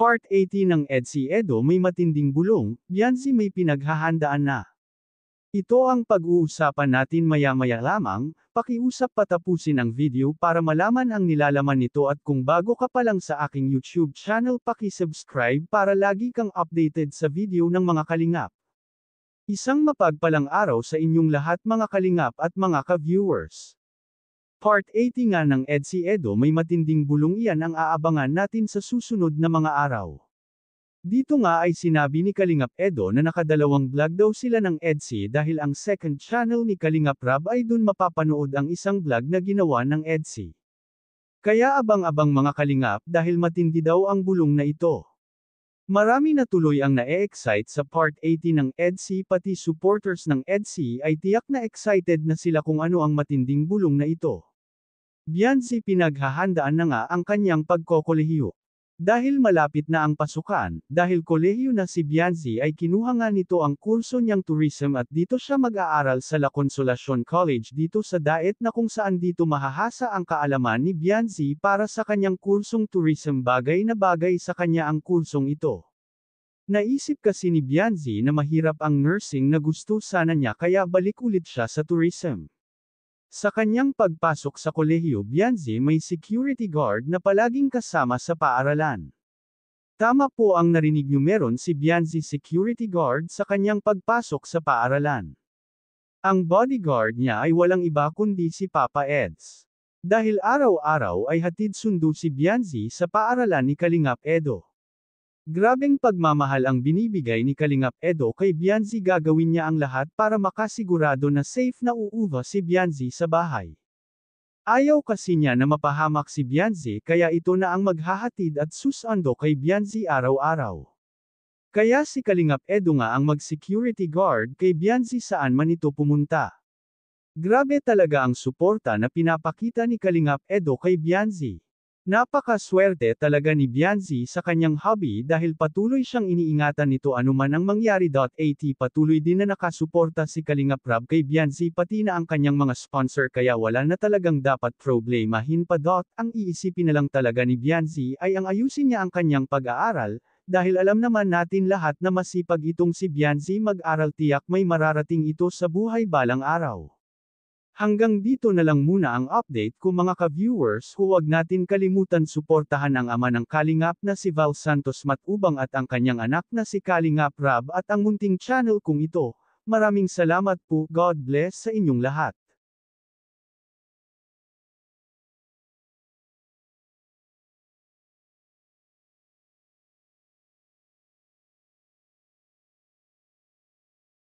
Part 80 ng EDSI Edo may matinding bulong, Bianzi may pinaghahandaan na. Ito ang pag-uusapan natin maya-maya lamang, pakiusap patapusin ang video para malaman ang nilalaman nito at kung bago ka pa lang sa aking YouTube channel paki-subscribe para lagi kang updated sa video ng mga kalingap. Isang mapagpalang araw sa inyong lahat mga kalingap at mga ka-viewers. Part 80 nga ng EDSI Edo may matinding bulong iyan ang aabangan natin sa susunod na mga araw. Dito nga ay sinabi ni Kalingap Edo na nakadalawang vlog daw sila ng EDSI dahil ang second channel ni Kalingap Rab ay dun mapapanood ang isang vlog na ginawa ng EDSI. Kaya abang-abang mga kalingap dahil matindi daw ang bulong na ito. Marami na tuloy ang na-e-excite sa Part 80 ng EDSI pati supporters ng EDSI ay tiyak na excited na sila kung ano ang matinding bulong na ito. Bianzi pinaghahandaan na nga ang kanyang pagkokolehiyo. Dahil malapit na ang pasukan, dahil kolehiyo na si Bianzi ay kinuha nga nito ang kurso niyang tourism at dito siya mag-aaral sa La Consolacion College dito sa Daet na kung saan dito mahahasa ang kaalaman ni Bianzi para sa kanyang kursong tourism bagay na bagay sa kanya ang kursong ito. Naisip kasi ni Bianzi na mahirap ang nursing na gusto sana niya kaya balik ulit siya sa tourism. Sa kanyang pagpasok sa kolehiyo Bianzi may security guard na palaging kasama sa paaralan. Tama po ang narinig niyo meron si Bianzi security guard sa kanyang pagpasok sa paaralan. Ang bodyguard niya ay walang iba kundi si Papa Eds. Dahil araw-araw ay hatid sundo si Bianzi sa paaralan ni Kalingap Edo. Grabeng pagmamahal ang binibigay ni Kalingap Edo kay Bianzi gagawin niya ang lahat para makasigurado na safe na uuwi si Bianzi sa bahay. Ayaw kasi niya na mapahamak si Bianzi kaya ito na ang maghahatid at susando kay Bianzi araw-araw. Kaya si Kalingap Edo nga ang mag-security guard kay Bianzi saan man ito pumunta. Grabe talaga ang suporta na pinapakita ni Kalingap Edo kay Bianzi. Napakaswerte talaga ni Bianzi sa kanyang hobby dahil patuloy siyang iniingatan nito anuman ang mangyari. At patuloy din na nakasuporta si Kalingap Rab kay Bianzi pati na ang kanyang mga sponsor kaya wala na talagang dapat problemahin pa. Ang iisipin na lang talaga ni Bianzi ay ang ayusin niya ang kanyang pag-aaral, dahil alam naman natin lahat na masipag itong si Bianzi mag-aral tiyak may mararating ito sa buhay balang araw. Hanggang dito na lang muna ang update ko mga ka-viewers, huwag natin kalimutan suportahan ang ama ng Kalingap na si Val Santos Matubang at ang kanyang anak na si Kalingap Rab at ang munting channel kong ito. Maraming salamat po, God bless sa inyong lahat.